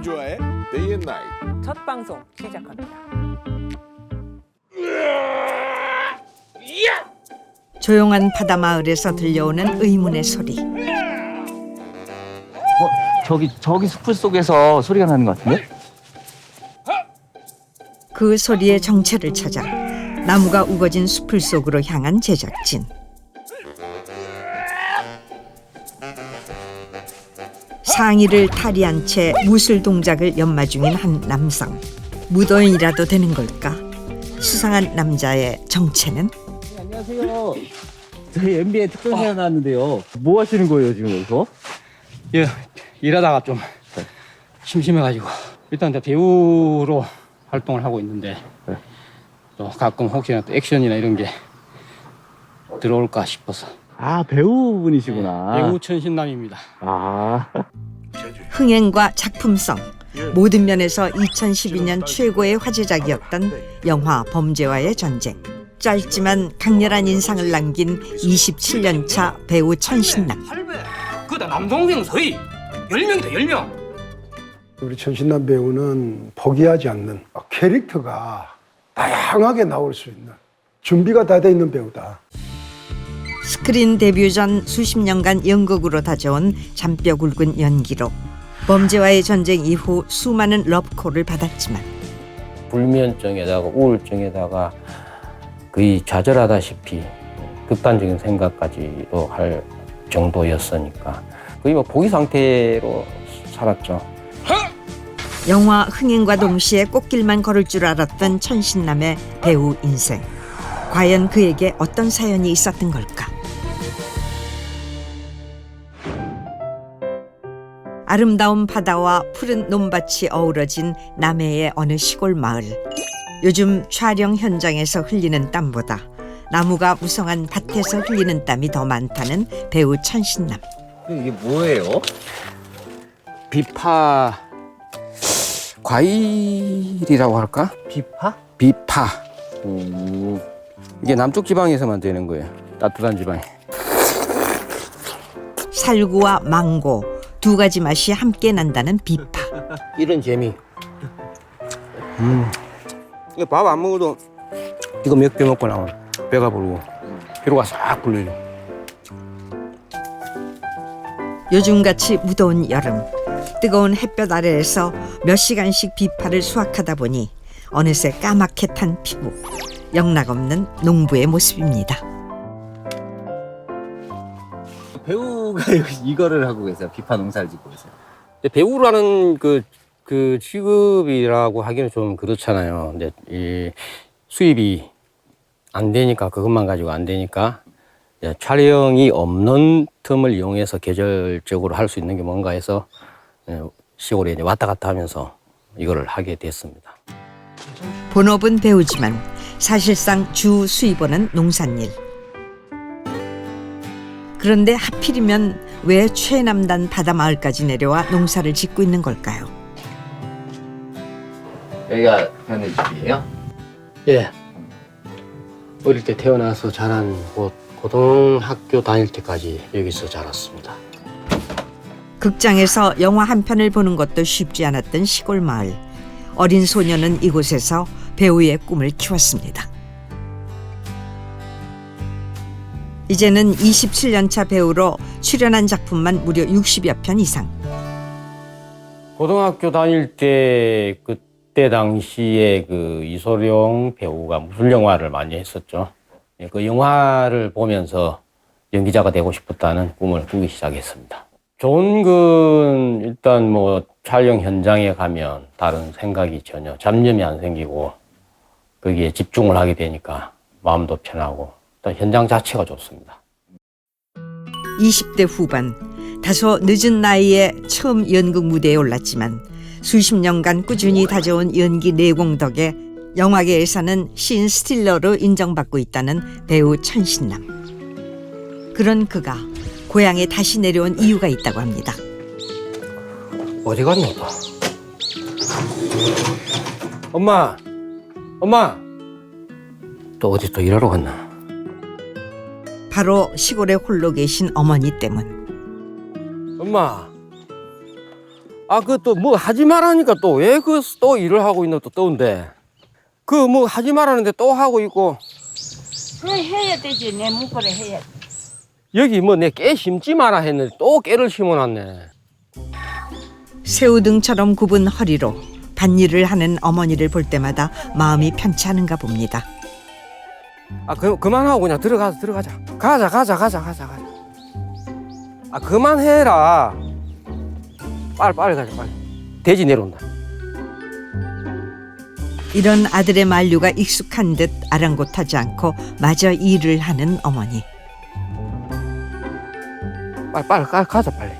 김주아의 Day and Night. 첫 방송 시작합니다. 조용한 바다 마을에서 들려오는 의문의 소리. 저기 숲을 속에서 소리가 나는 것 같은데? 그 소리의 정체를 찾아 나무가 우거진 숲을 속으로 향한 제작진. 상의를 탈의한 채 무술 동작을 연마 중인 한 남성. 무도인이라도 되는 걸까? 수상한 남자의 정체는? 안녕하세요. 저희 MBN 특별사연 나왔는데요. 뭐 하시는 거예요 지금 여기서? 예, 일하다가 좀 심심해가지고 일단 이제 배우로 활동을 하고 있는데 또 가끔 혹시나 또 액션이나 이런 게 들어올까 싶어서 아 배우분이시구나. 배우 천신남입니다. 아 흥행과 작품성 모든 면에서 2012년 최고의 화제작이었던 영화 범죄와의 전쟁. 짧지만 강렬한 인상을 남긴 27년 차 배우 천신남. 그다 남동생 서희 10명이다 10명. 우리 천신남 배우는 포기하지 않는 캐릭터가 다양하게 나올 수 있는 준비가 다 돼 있는 배우다. 스크린 데뷔 전 수십 년간 연극으로 다져온 잔뼈 굵은 연기로 범죄와의 전쟁 이후 수많은 러브콜을 받았지만 불면증에다가 우울증에다가 거의 좌절하다시피 극단적인 생각까지도 할 정도였으니까 거의 뭐 포기 상태로 살았죠. 영화 흥행과 동시에 꽃길만 걸을 줄 알았던 천신남의 배우 인생. 과연 그에게 어떤 사연이 있었던 걸까? 아름다운 바다와 푸른 논밭이 어우러진 남해의 어느 시골 마을. 요즘 촬영 현장에서 흘리는 땀보다 나무가 무성한 밭에서 흘리는 땀이 더 많다는 배우 천신남. 이게 뭐예요? 비파 과일이라고 할까? 비파? 비파. 이게 남쪽 지방에서만 되는 거예요. 따뜻한 지방에. 살구와 망고 두 가지 맛이 함께 난다는 비파. 이런 재미. 이거 밥 안 먹어도 이거 몇 개 먹고 나면 배가 부르고 피로가 싹 풀려요. 요즘같이 무더운 여름 뜨거운 햇볕 아래에서 몇 시간씩 비파를 수확하다 보니 어느새 까맣게 탄 피부. 영락없는 농부의 모습입니다. 배우가 이거를 하고 계세요. 비파 농사를 짓고 계세요. 배우라는 그 직업이라고 하기는 좀 그렇잖아요. 근데 이 수입이 안 되니까 그것만 가지고 안 되니까 촬영이 없는 틈을 이용해서 계절적으로 할 수 있는 게 뭔가 해서 시골에 이제 왔다 갔다 하면서 이거를 하게 됐습니다. 본업은 배우지만 사실상 주 수입원은 농산일. 그런데 하필이면 왜 최남단 바다마을까지 내려와 농사를 짓고 있는 걸까요? 여기가 현우 집이에요? 예. 어릴 때 태어나서 자란 곳 고등학교 다닐 때까지 여기서 자랐습니다. 극장에서 영화 한 편을 보는 것도 쉽지 않았던 시골 마을. 어린 소녀는 이곳에서 배우의 꿈을 키웠습니다. 이제는 27년 차 배우로 출연한 작품만 무려 60여 편 이상. 고등학교 다닐 때 그때 당시에 그 이소룡 배우가 무술 영화를 많이 했었죠. 그 영화를 보면서 연기자가 되고 싶었다는 꿈을 꾸기 시작했습니다. 좋은 건 일단 뭐 촬영 현장에 가면 다른 생각이 전혀 잡념이 안 생기고 거기에 집중을 하게 되니까 마음도 편하고 또 현장 자체가 좋습니다. 20대 후반 다소 늦은 나이에 처음 연극 무대에 올랐지만 수십 년간 꾸준히 다져온 연기 내공 덕에 영화계에서는 신 스틸러로 인정받고 있다는 배우 천신남. 그런 그가 고향에 다시 내려온 이유가 있다고 합니다. 어디 갔나 봐. 엄마! 또 어디 또 일하러 갔나? 바로 시골에 홀로 계신 어머니 때문. 엄마! 아, 그 또 뭐 하지 말라니까 또 왜 그 또 일을 하고 있는 또 떠운데. 그 뭐 하지 말라는데 또 하고 있고. 해야 되지. 내 묵고를 해야 돼. 여기 뭐 내 깨 심지 마라 했는데 또 깨를 심어놨네. 새우등처럼 굽은 허리로 밭일을 하는 어머니를 볼 때마다 마음이 편치 않은가 봅니다. 아, 그만하고 그냥 들어가자. 가자. 아, 그만해라. 빨리 가자, 빨리. 돼지 내려온다. 이런 아들의 만류가 익숙한 듯 아랑곳하지 않고 마저 일을 하는 어머니. 빨리 가자, 빨리.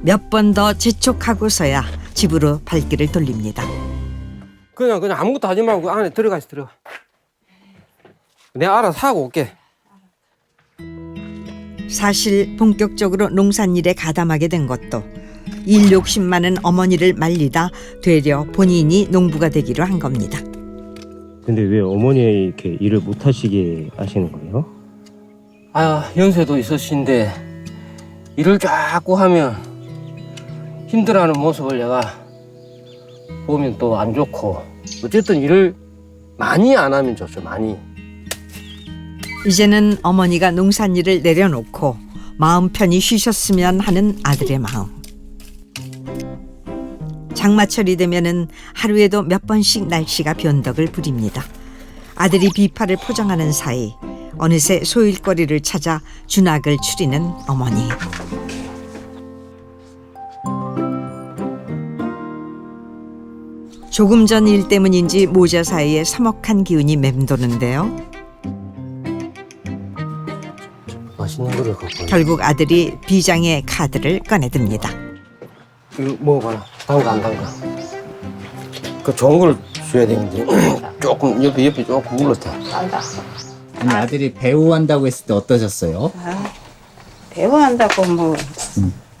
몇 번 더 재촉하고서야 집으로 발길을 돌립니다. 그냥 아무것도 하지 말고 그 안에 들어가. 내가 알아서 하고 올게. 사실 본격적으로 농산일에 가담하게 된 것도 일 욕심 많은 어머니를 말리다 되려 본인이 농부가 되기로 한 겁니다. 근데 왜 어머니 이렇게 일을 못 하시게 하시는 거예요? 아, 연세도 있으신데 일을 자꾸 하면 힘들어하는 모습을 내가 보면 또 안 좋고, 어쨌든 일을 많이 안 하면 좋죠, 많이. 이제는 어머니가 농산일을 내려놓고 마음 편히 쉬셨으면 하는 아들의 마음. 장마철이 되면은 하루에도 몇 번씩 날씨가 변덕을 부립니다. 아들이 비파를 포장하는 사이 어느새 소일거리를 찾아 준학을 추리는 어머니. 조금 전 일 때문인지 모자 사이에 서먹한 기운이 맴도는데요. 맛있는 거를 갖고. 결국 아들이 비장의 카드를 꺼내듭니다. 이거 먹어봐라. 담가 안 담가? 그 좋은 걸 줘야 되는데 조금 옆에 조금 물렀다. 아니, 아들이 배우 한다고 했을 때 어떠셨어요? 배우한다고 뭐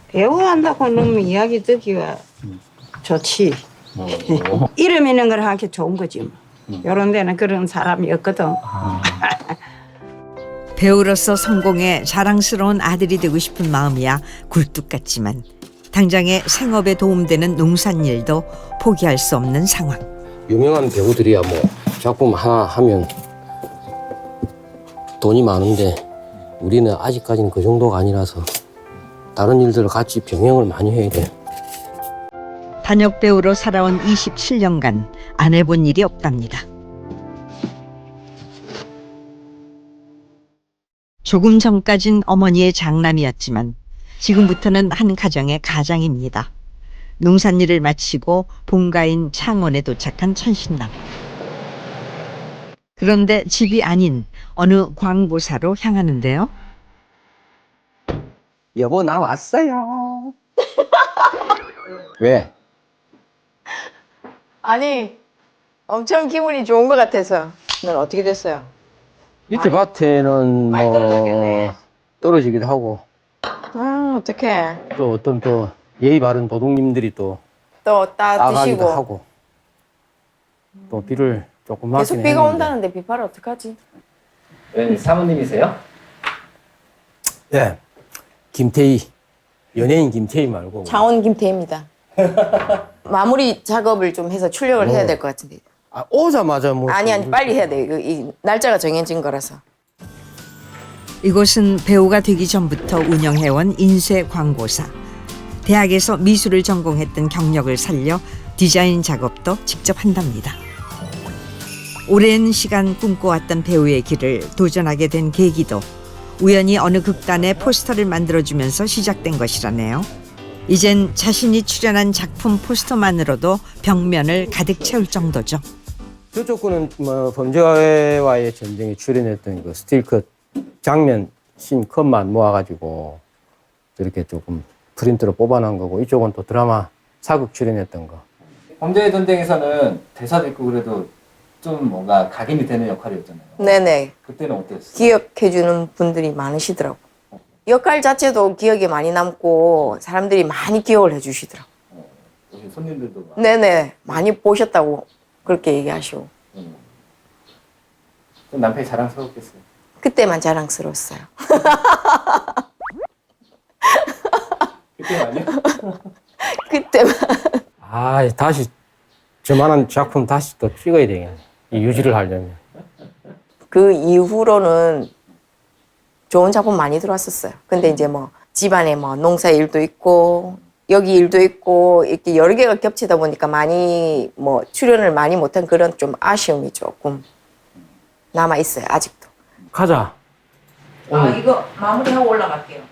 배우한다고 너무 이야기 듣기가 좋지. 이름 있는 걸 하기 좋은 거지 뭐. 이런 데는 그런 사람이 없거든. 배우로서 성공해 자랑스러운 아들이 되고 싶은 마음이야 굴뚝 같지만 당장의 생업에 도움되는 농산일도 포기할 수 없는 상황. 유명한 배우들이야 뭐 작품 하나 하면 돈이 많은데 우리는 아직까지는 그 정도가 아니라서 다른 일들을 같이 병행을 많이 해야 돼. 단역 배우로 살아온 27년간 안 해본 일이 없답니다. 조금 전까진 어머니의 장남이었지만 지금부터는 한 가정의 가장입니다. 농산일을 마치고 본가인 창원에 도착한 천신남. 그런데 집이 아닌 어느 광보사로 향하는데요. 여보, 나 왔어요. 왜? 아니, 엄청 기분이 좋은 것 같아서. 넌 어떻게 됐어요? 밑에 밭에는 뭐 떨어지기도 하고 아, 어떡해. 또 어떤 또 예의 바른 도둑님들이 또 또 따 따가기도 드시고. 하고 또 비를 조금 맞긴 계속 비가 했는데. 온다는데 비파를 어떡하지? 사모님이세요? 네, 김태희, 연예인 김태희 말고 장원 김태희입니다. 마무리 작업을 좀 해서 출력을 해야 될 것 같은데. 아, 오자마자 뭐 아니, 빨리 해야 돼. 이 날짜가 정해진 거라서. 이곳은 배우가 되기 전부터 운영해온 인쇄 광고사. 대학에서 미술을 전공했던 경력을 살려 디자인 작업도 직접 한답니다. 오랜 시간 꿈꿔왔던 배우의 길을 도전하게 된 계기도 우연히 어느 극단의 포스터를 만들어주면서 시작된 것이라네요. 이젠 자신이 출연한 작품 포스터만으로도 벽면을 가득 채울 정도죠. 저쪽 거는 뭐 범죄와의 전쟁에 출연했던 그 스틸컷 장면 씬 컷만 모아가지고 이렇게 조금 프린트로 뽑아놓은 거고, 이쪽은 또 드라마 사극 출연했던 거. 범죄의 전쟁에서는 대사도 있고 그래도 좀 뭔가 각인이 되는 역할이었잖아요. 네네. 그때는 어땠어요? 기억해주는 분들이 많으시더라고. 역할 자체도 기억에 많이 남고 사람들이 많이 기억을 해주시더라고. 혹시 손님들도 막. 네네. 많이 보셨다고 그렇게 얘기하시고. 좀 남편이 자랑스러웠겠어요. 그때만 자랑스러웠어요. 그때는 아니요? 그때만. 아, 다시 저만한 작품 다시 또 찍어야 되겠네. 이 유지를 하려면. 그 이후로는 좋은 작품 많이 들어왔었어요. 근데 이제 뭐 집안에 뭐 농사 일도 있고 여기 일도 있고 이렇게 여러 개가 겹치다 보니까 많이 뭐 출연을 많이 못한 그런 좀 아쉬움이 조금 남아 있어요. 아직도. 가자. 이거 마무리하고 올라갈게요.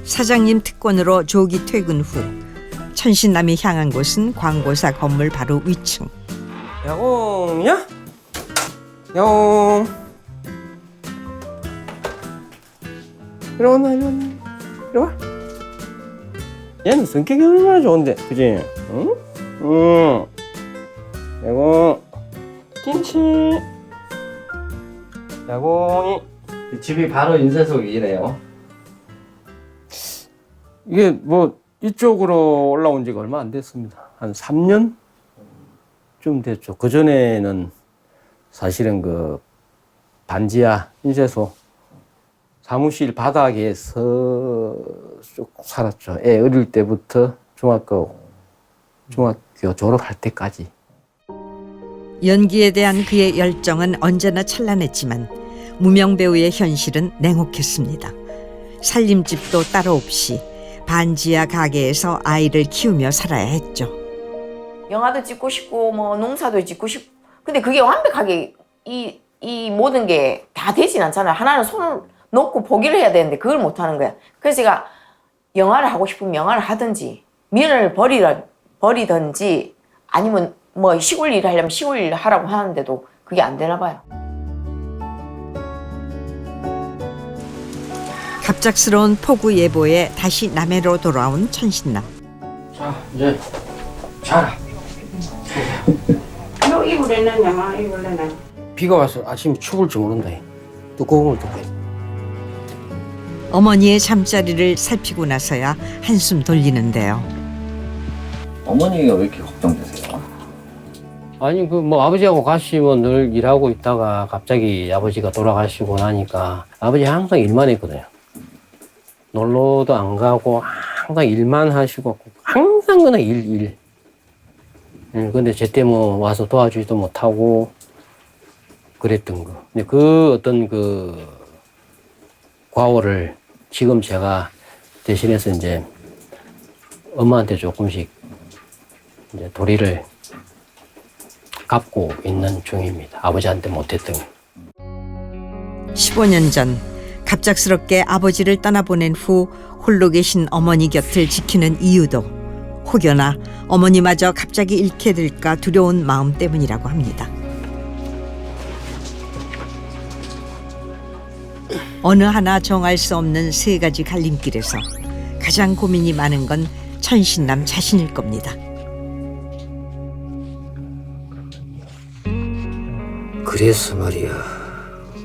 사장님 특권으로 조기 퇴근 후 천신남이 향한 곳은 광고사 건물 바로 위층. 야옹이야? 야옹. 이리 와, 이리 와. 이리 와. 얘는 성격이 얼마나 좋은데, 그지? 응? 응. 야옹. 김치. 야옹이. 집이 바로 인쇄소이래요. 이게 뭐 이쪽으로 올라온 지가 얼마 안 됐습니다. 한 3년 좀 됐죠. 그 전에는 사실은 그 반지하 인쇄소 사무실 바닥에서 쭉 살았죠. 애 어릴 때부터 중학교 졸업할 때까지. 연기에 대한 그의 열정은 언제나 찬란했지만 무명 배우의 현실은 냉혹했습니다. 살림집도 따로 없이 반지하 가게에서 아이를 키우며 살아야 했죠. 영화도 찍고 싶고 뭐 농사도 짓고 싶고 근데 그게 완벽하게 이 모든 게 다 되진 않잖아요. 하나는 손을 놓고 포기를 해야 되는데 그걸 못 하는 거야. 그래서 제가 영화를 하고 싶으면 영화를 하든지 미연을 버리든지 아니면 뭐 시골 일을 하려면 시골 일을 하라고 하는데도 그게 안 되나 봐요. 갑작스러운 폭우 예보에 다시 남해로 돌아온 천신남. 자, 이제 자라. 너 이불에는 영화 이불에는. 비가 와서 아침에 죽을지 모른다. 두꺼운 걸 덮고. 어머니의 잠자리를 살피고 나서야 한숨 돌리는데요. 어머니가 왜 이렇게 걱정되세요? 아니 그 뭐 아버지하고 같이 뭐 늘 일하고 있다가 갑자기 아버지가 돌아가시고 나니까 아버지 항상 일만 했거든요. 놀러도 안 가고 항상 일만 하시고 항상 그냥 일. 근데 제때 뭐 와서 도와주지도 못하고 그랬던 거. 근데 그 어떤 그 과오를 지금 제가 대신해서 이제 엄마한테 조금씩 이제 도리를 갚고 있는 중입니다. 아버지한테 못했던 거. 15년 전 갑작스럽게 아버지를 떠나보낸 후 홀로 계신 어머니 곁을 지키는 이유도 혹여나 어머니마저 갑자기 잃게 될까 두려운 마음 때문이라고 합니다. 어느 하나 정할 수 없는 세 가지 갈림길에서 가장 고민이 많은 건 천신남 자신일 겁니다. 그래서 말이야,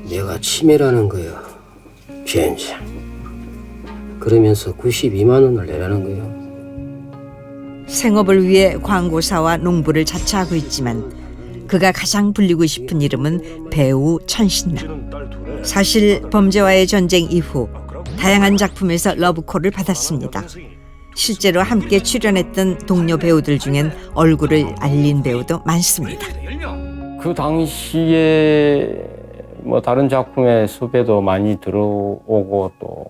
내가 치매라는 거야, 젠장. 그러면서 92만 원을 내라는 거야. 생업을 위해 광고사와 농부를 자처하고 있지만 그가 가장 불리고 싶은 이름은 배우 천신남. 사실 범죄와의 전쟁 이후 다양한 작품에서 러브콜을 받았습니다. 실제로 함께 출연했던 동료 배우들 중엔 얼굴을 알린 배우도 많습니다. 그 당시에 뭐 다른 작품의 섭외도 많이 들어오고 또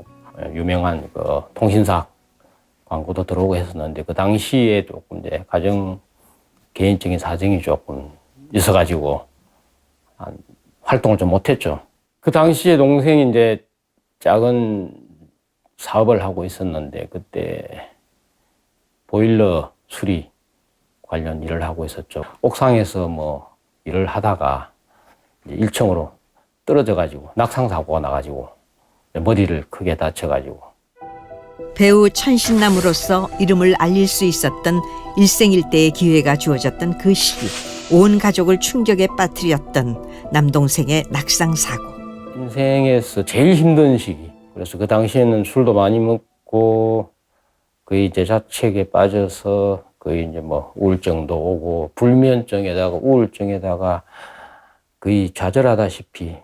유명한 그 통신사 광고도 들어오고 했었는데 그 당시에 조금 이제 가정 개인적인 사정이 조금 있어가지고 활동을 좀 못했죠. 그 당시에 동생이 이제 작은 사업을 하고 있었는데 그때 보일러 수리 관련 일을 하고 있었죠. 옥상에서 뭐 일을 하다가 1층으로 떨어져가지고 낙상사고가 나가지고 머리를 크게 다쳐가지고. 배우 천신남으로서 이름을 알릴 수 있었던 일생일대의 기회가 주어졌던 그 시기, 온 가족을 충격에 빠뜨렸던 남동생의 낙상사고. 인생에서 제일 힘든 시기. 그래서 그 당시에는 술도 많이 먹고 거의 이제 자책에 빠져서 거의 이제 뭐 우울증도 오고 불면증에다가 우울증에다가 거의 좌절하다시피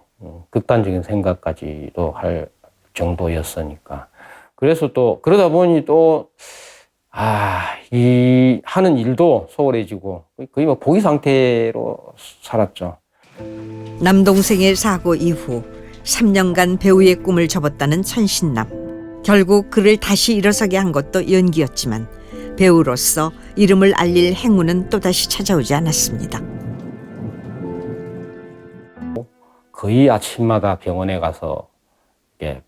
극단적인 생각까지도 할 정도였으니까. 그래서 또 그러다 보니 또 이 하는 일도 소홀해지고 거의 뭐 포기 상태로 살았죠. 남동생의 사고 이후 3년간 배우의 꿈을 접었다는 천신남. 결국 그를 다시 일어서게 한 것도 연기였지만 배우로서 이름을 알릴 행운은 또다시 찾아오지 않았습니다. 거의 아침마다 병원에 가서 이렇게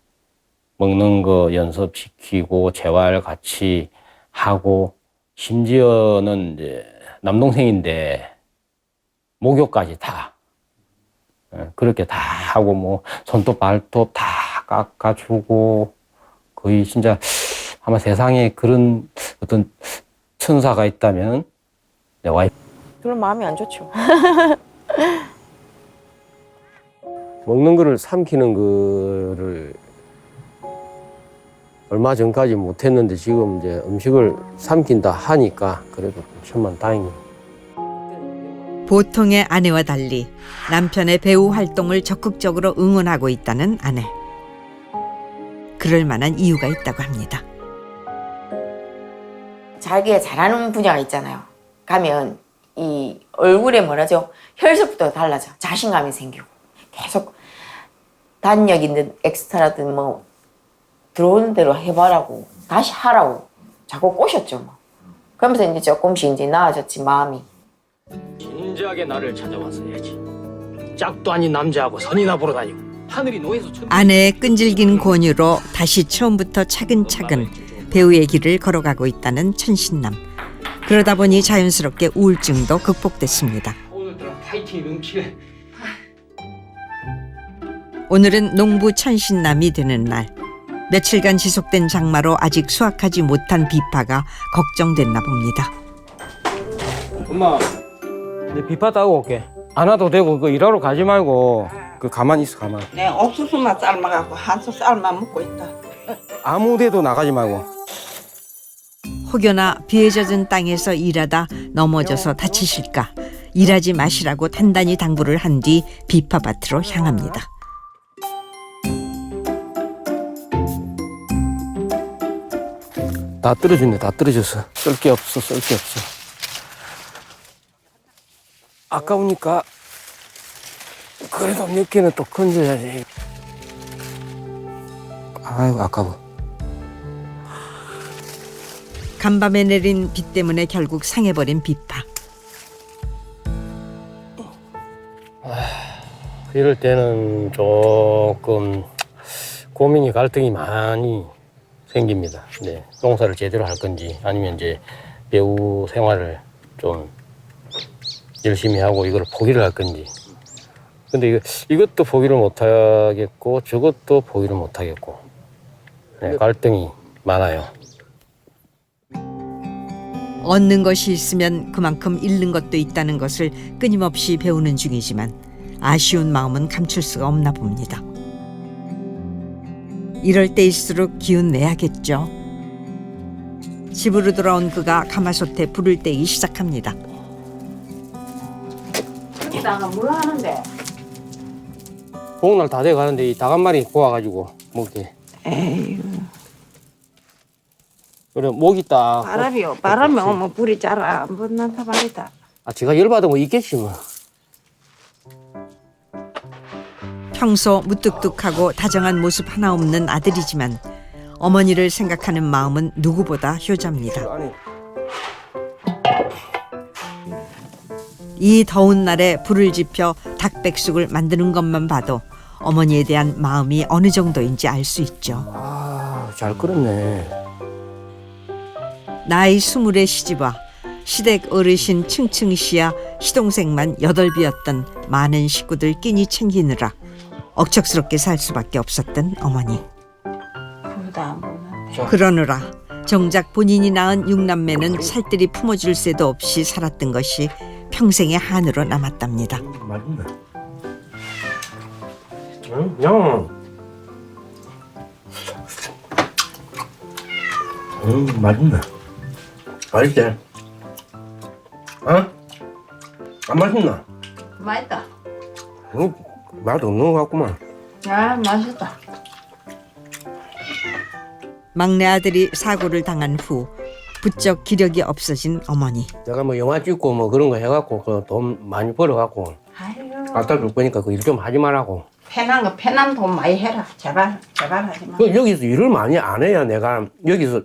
먹는 거 연습시키고 재활 같이 하고, 심지어는 이제 남동생인데 목욕까지 다 그렇게 다 하고 뭐 손톱 발톱 다 깎아주고, 거의 진짜 아마 세상에 그런 어떤 천사가 있다면 내 와이프. 그럼 마음이 안 좋죠. 먹는 거를 삼키는 거를 얼마 전까지 못했는데 지금 이제 음식을 삼킨다 하니까 그래도 천만 다행이에요. 보통의 아내와 달리 남편의 배우 활동을 적극적으로 응원하고 있다는 아내. 그럴 만한 이유가 있다고 합니다. 자기가 잘하는 분야가 있잖아요. 가면 이 얼굴에 뭐라죠? 혈색부터 달라져. 자신감이 생기고 계속 단역 있는 엑스트라든 뭐 들어오는 대로 해봐라고 다시 하라고 자꾸 꼬셨죠. 뭐. 그러면서 이제 조금씩 이제 나아졌지 마음이. 진지하게 나를 찾아와서 해야지. 짝도 아닌 남자하고 선이나 보러 다니고 하늘이 노해서 아내의 끈질긴 권유로 다시 처음부터 차근차근 배우의 길을 걸어가고 있다는 천신남. 그러다 보니 자연스럽게 우울증도 극복됐습니다. 오늘따라 파이팅이 넘치네. 오늘은 농부 천신남이 되는 날. 며칠간 지속된 장마로 아직 수확하지 못한 비파가 걱정됐나 봅니다. 엄마, 내 비파 따고 올게. 안 와도 되고 그 일하러 가지 말고 그 가만히 있어, 가만히. 내 옥수수만 삶아갖고 한솥 삶아 먹고 있다. 아무 데도 나가지 말고. 혹여나 비에 젖은 땅에서 일하다 넘어져서 다치실까 일하지 마시라고 단단히 당부를 한 뒤 비파밭으로 향합니다. 다 떨어졌네, 다 떨어졌어. 쓸 게 없어, 쓸 게 없어. 아까우니까 그래도 몇 개는 또 건져야지. 아이고, 아까워. 간밤에 내린 비 때문에 결국 상해버린 비파. 이럴 때는 조금 고민이 갈등이 많이 생깁니다. 네, 농사를 제대로 할 건지 아니면 이제 배우 생활을 좀 열심히 하고 이걸 포기를 할 건지. 근데 이것도 포기를 못 하겠고 저것도 포기를 못 하겠고. 네, 갈등이 많아요. 얻는 것이 있으면 그만큼 잃는 것도 있다는 것을 끊임없이 배우는 중이지만 아쉬운 마음은 감출 수가 없나 봅니다. 이럴 때일수록 기운 내야겠죠. 집으로 돌아온 그가 가마솥에 불을 떼기 시작합니다. 여기다가 뭘 하는데? 복날 다 돼가는데 이 닭 한 마리 구워가지고 먹게. 에휴, 그래 목이 딱. 바람이 오면 불이 잘 안 붙는다 말이다. 아 제가 열받으면 뭐 있겠지 뭐. 평소 무뚝뚝하고 다정한 모습 하나 없는 아들이지만 어머니를 생각하는 마음은 누구보다 효자입니다. 아니. 이 더운 날에 불을 지펴 닭백숙을 만드는 것만 봐도 어머니에 대한 마음이 어느 정도인지 알 수 있죠. 아, 잘 끓었네. 나이 20에 시집와 시댁 어르신 층층 씨야 시동생만 8이었던 많은 식구들 끼니 챙기느라 억척스럽게 살 수밖에 없었던 어머니. 불도 안 붙는데. 그러느라 정작 본인이 낳은 6남매는 살뜰히 품어줄 새도 없이 살았던 것이 평생의 한으로 남았답니다. 맛있네. 응, 맛있네. 맛있지? 어? 안 맛있나? 맛있다. 맛 없는 것 같구만. 아, 맛있다. 막내 아들이 사고를 당한 후 부쩍 기력이 없어진 어머니. 내가 뭐 영화 찍고 뭐 그런 거 해갖고 그 돈 많이 벌어갖고 아유, 갖다 줄 거니까 그 일 좀 하지 말라고. 편한 돈 많이 해라. 제발 하지 마. 그 여기서 일을 많이 안 해야 내가 여기서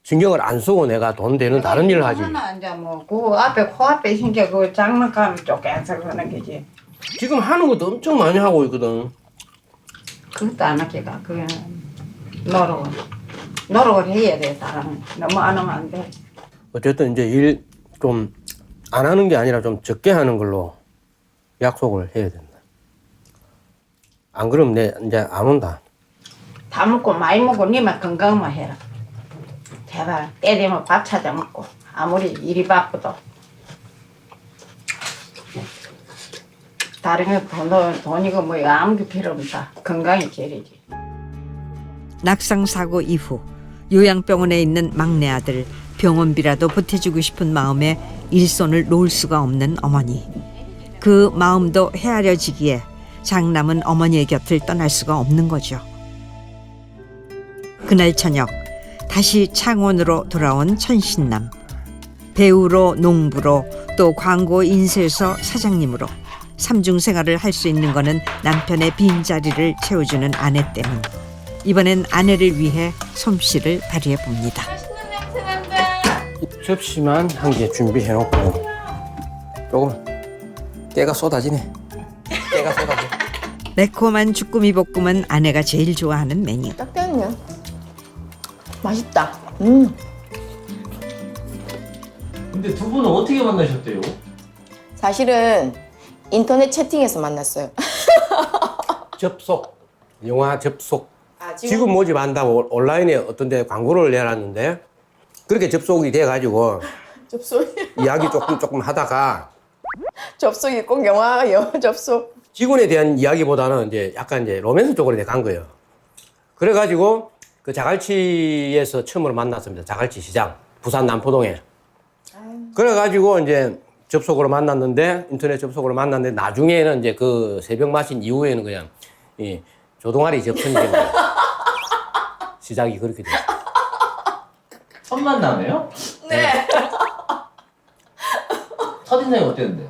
신경을 안 쓰고 내가 돈 되는 다른 일을 하지. 이제 뭐그 앞에 코앞에 신경 그 장난감 쪼개서 그러는 거지. 지금 하는 것도 엄청 많이 하고 있거든. 그것도 안 하기가 그냥 노력을 해야 돼. 다른 너무 안 하면 안 돼. 어쨌든 이제 일 좀 안 하는 게 아니라 좀 적게 하는 걸로 약속을 해야 된다. 안 그러면 내 이제 안 온다. 다 먹고 많이 먹고 니만 건강만 해라. 제발 때 되면 밥 찾아 먹고 아무리 일이 바쁘도 다른 거 돈이고 뭐 아무게 필요 없다. 건강이 제일이지. 낙상사고 이후 요양병원에 있는 막내 아들 병원비라도 보태주고 싶은 마음에 일손을 놓을 수가 없는 어머니. 그 마음도 헤아려지기에 장남은 어머니의 곁을 떠날 수가 없는 거죠. 그날 저녁 다시 창원으로 돌아온 천신남. 배우로 농부로 또 광고 인쇄소 사장님으로 삼중 생활을 할 수 있는 거는 남편의 빈자리를 채워주는 아내 때문. 이번엔 아내를 위해 솜씨를 발휘해 봅니다. 접시만 한 개 준비해놓고 조금 깨가 쏟아지네. 깨가 쏟아져. 매콤한 주꾸미 볶음은 아내가 제일 좋아하는 메뉴. 딱 됐네. 맛있다. 근데 두 분은 어떻게 만나셨대요? 사실은 인터넷 채팅에서 만났어요. 접속. 영화 접속. 아, 지금 모집한다고 온라인에 어떤 데 광고를 내놨는데 그렇게 접속이 돼가지고 접속이 이야기 조금 하다가 접속이 꼭 영화 접속. 직원에 대한 이야기보다는 이제 약간 이제 로맨스 쪽으로 간 거예요. 그래가지고 그 자갈치에서 처음으로 만났습니다. 자갈치 시장. 부산 남포동에. 그래가지고 이제 접속으로 만났는데 인터넷 접속으로 만났는데 나중에는 이제 그 새벽 마신 이후에는 그냥 이 조동아리 접선이 된 거예요. 시작이 그렇게 됐어요. 첫 만남이에요? 네. 첫인상이 어땠는데요?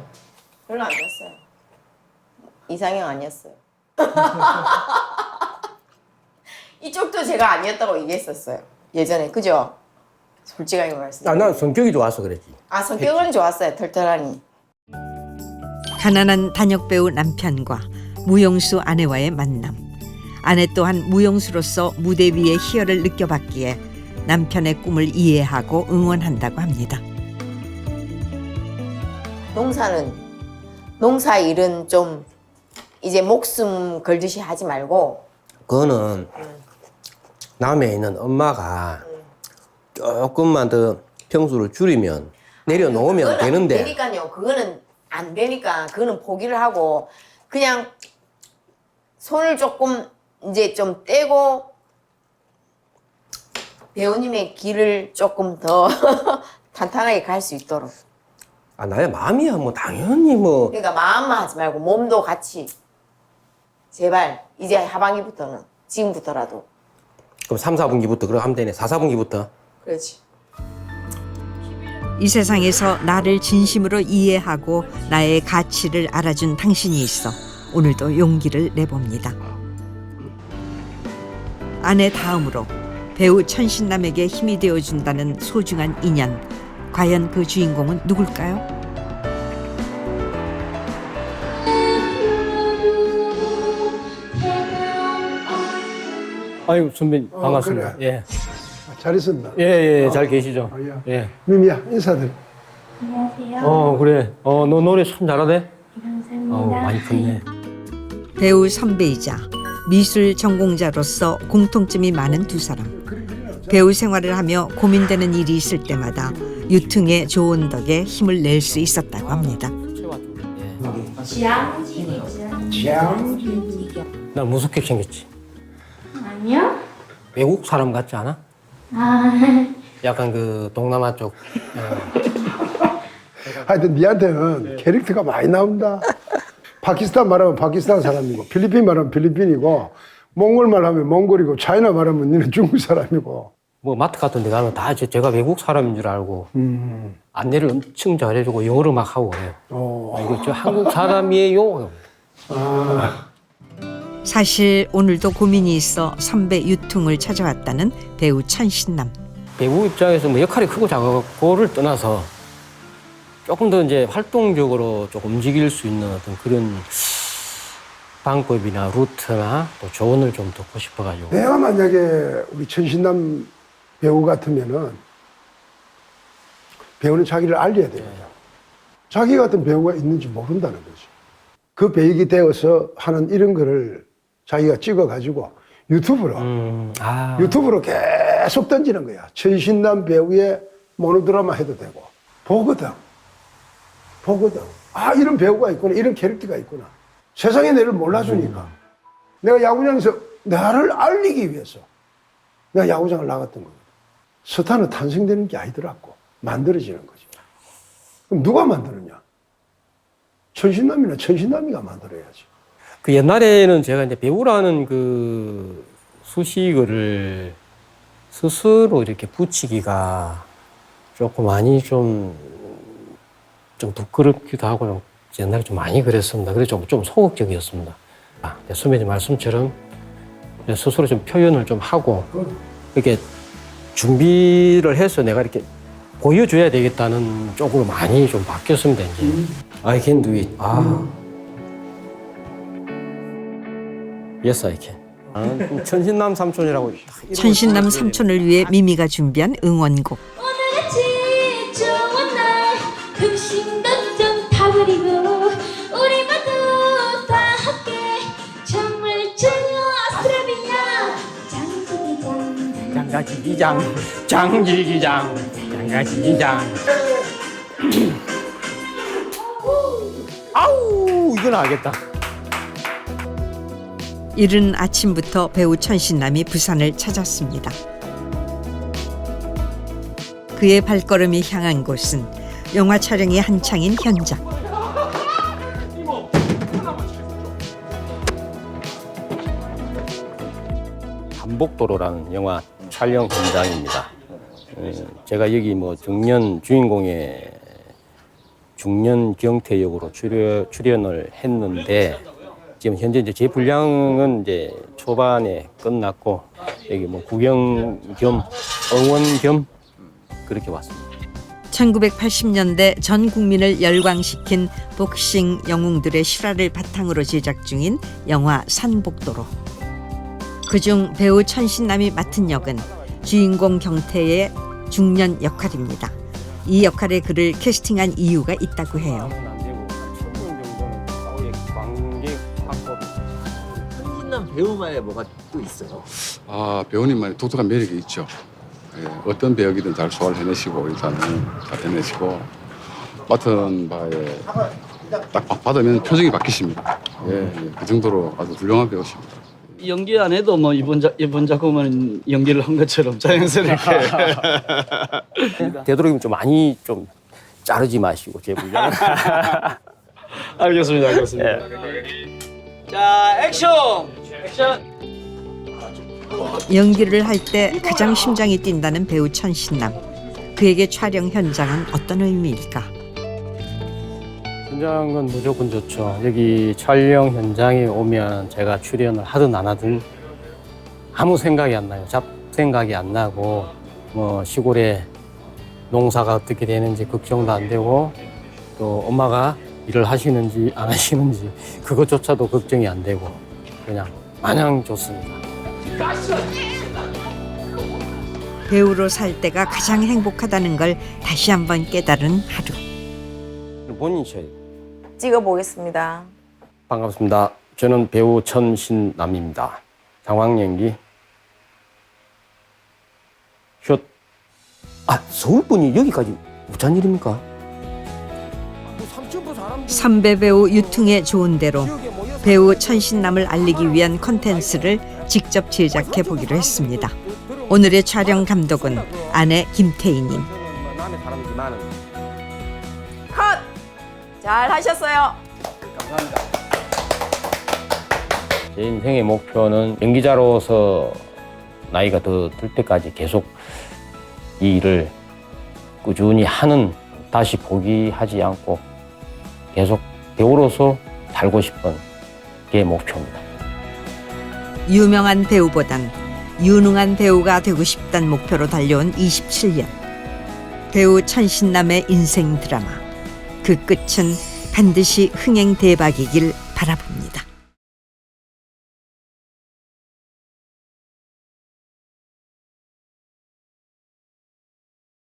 별로 안 좋았어요. 이상형 아니었어요. 이쪽도 제가 아니었다고 얘기했었어요. 예전에 그죠? 솔직하게 말씀드려요. 난 성격이 좋아서 그랬지. 아 성격은 좋았어요. 털털하니. 가난한 단역배우 남편과 무용수 아내와의 만남. 아내 또한 무용수로서 무대 위의 희열을 느껴봤기에 남편의 꿈을 이해하고 응원한다고 합니다. 농사 일은 좀 이제 목숨 걸듯이 하지 말고 그거는 남해 있는 엄마가 조금만 더 평수를 줄이면 내려놓으면 되는데. 되니까요. 그거는 안 되니까 그거는 포기를 하고 그냥 손을 조금 이제 좀 떼고 배우님의 길을 조금 더 탄탄하게 갈 수 있도록. 아, 나의 마음이야. 뭐 당연히 뭐. 그러니까 마음만 하지 말고 몸도 같이 제발 이제 하반기부터는 지금부터라도. 그럼 3, 4분기부터 그럼 하면 되네. 4, 4분기부터. 그렇지. 이 세상에서 나를 진심으로 이해하고 나의 가치를 알아준 당신이 있어 오늘도 용기를 내봅니다. 아내 다음으로 배우 천신남에게 힘이 되어준다는 소중한 인연. 과연 그 주인공은 누굴까요? 아유, 선배님 반갑습니다. 그래. 예. 잘 있었나? 예, 잘 계시죠? 야. 예. 미미야 인사들. 그래. 너 노래 참 잘하네. 감사합니다. 많이 컸네. 배우 선배이자 미술 전공자로서 공통점이 많은 두 사람. 배우 생활을 하며 고민되는 일이 있을 때마다 유퉁의 좋은 덕에 힘을 낼 수 있었다고 합니다. 나 무섭게 생겼지? 아니요. 외국 사람 같지 않아? 약간 그 동남아 쪽. 하여튼 니한테는 캐릭터가 많이 나온다. 파키스탄 말하면 파키스탄 사람이고 필리핀 말하면 필리핀이고 몽골 말하면 몽골이고 차이나 말하면 니는 중국 사람이고. 뭐 마트 같은 데 가면 다 제가 외국 사람인 줄 알고 안내를 엄청 잘해주고 영어로 막 하고 그래요. 이거 저 한국 사람이에요. 사실 오늘도 고민이 있어 선배 유퉁을 찾아왔다는 배우 천신남. 배우 입장에서 뭐 역할이 크고 작고를 떠나서 조금 더 이제 활동적으로 조금 움직일 수 있는 어떤 그런 방법이나 루트나 또 조언을 좀 듣고 싶어가지고. 내가 만약에 우리 천신남 배우 같으면은 배우는 자기를 알려야 돼요. 자기 같은 배우가 있는지 모른다는 거지. 그 배역이 되어서 하는 이런 거를 자기가 찍어가지고 유튜브로 계속 던지는 거야. 천신남 배우의 모노드라마 해도 되고 보거든. 아, 이런 배우가 있구나, 이런 캐릭터가 있구나. 세상에 내를 몰라주니까 내가 야구장에서 나를 알리기 위해서 내가 야구장을 나갔던 거거든. 스타는 탄생되는 게 아니더라고. 만들어지는 거지. 그럼 누가 만드느냐? 천신남이나 천신남이가 만들어야지. 그 옛날에는 제가 이제 배우라는 그 수식어를 스스로 이렇게 붙이기가 조금 많이 좀 부끄럽기도 하고 좀 옛날에 좀 많이 그랬습니다. 그래서 좀 소극적이었습니다. 선배님 말씀처럼 스스로 좀 표현을 좀 하고 이렇게 준비를 해서 내가 이렇게 보여줘야 되겠다는 쪽으로 많이 좀 바뀌었습니다. 이제 I can do it. Yes, I can. 천신남 삼촌이라고. 천신남 삼촌을 위해 미미가 준비한 응원곡. 오늘같이 좋은 날 근심걱정 다 버리고 우리 모두 다 함께 정말 즐거워 아스트라비아 장가지기장, 장지기장, 장가지기장. 아우, 이건 알겠다. 이른 아침부터 배우 천신남이 부산을 찾았습니다. 그의 발걸음이 향한 곳은 영화 촬영이 한창인 현장. 반복도로라는 영화 촬영 현장입니다. 제가 여기 뭐 주인공의 중년 경태 역으로 출연을 했는데 지금 현재 이제 제 분량은 이제 초반에 끝났고 여기 뭐 구경 겸 응원 겸 그렇게 왔습니다. 1980년대 전 국민을 열광시킨 복싱 영웅들의 실화를 바탕으로 제작 중인 영화 산복도로. 그중 배우 천신남이 맡은 역은 주인공 경태의 중년 역할입니다. 이 역할에 그를 캐스팅한 이유가 있다고 해요. 천신남 배우만의 뭐가 또 있어요? 배우님만의 독특한 매력이 있죠. 어떤 배역이든 잘 소화를 해내시고 일단은 잘 해내시고 맡은 바에 딱 받으면 표정이 바뀌십니다. 그 정도로 아주 훌륭한 배우십니다. 연기 안 해도 뭐 이번 작품은 연기를 한 것처럼 자연스럽게. 되도록이면 좀 많이 좀 자르지 마시고 제 분량. 알겠습니다. 자, 액션. 연기를 할 때 가장 심장이 뛴다는 배우 천신남. 그에게 촬영 현장은 어떤 의미일까? 현장은 무조건 좋죠. 여기 촬영 현장에 오면 제가 출연을 하든 안 하든 아무 생각이 안 나요. 잡생각이 안 나고 뭐 시골에 농사가 어떻게 되는지 걱정도 안 되고 또 엄마가 일을 하시는지 안 하시는지 그것조차도 걱정이 안 되고 그냥 마냥 좋습니다. 배우로 살 때가 가장 행복하다는 걸 다시 한번 깨달은 하루. 본인이 쳐요. 찍어보겠습니다. 반갑습니다. 저는 배우 천신남입니다. 상황 연기. 슛. 서울분이 여기까지 못한 일입니까? 선배 배우 유퉁의 좋은 대로 배우 천신남을 알리기 위한 콘텐츠를 직접 제작해 보기로 했습니다. 오늘의 촬영 감독은 아내 김태희님. 컷! 잘 하셨어요. 감사합니다. 제 인생의 목표는 연기자로서 나이가 더 들 때까지 계속 이 일을 꾸준히 하는, 다시 포기하지 않고 계속 배우로서 살고 싶은 게 목표입니다. 유명한 배우보단 유능한 배우가 되고 싶다는 목표로 달려온 27년. 배우 천신남의 인생 드라마. 그 끝은 반드시 흥행 대박이길 바라봅니다.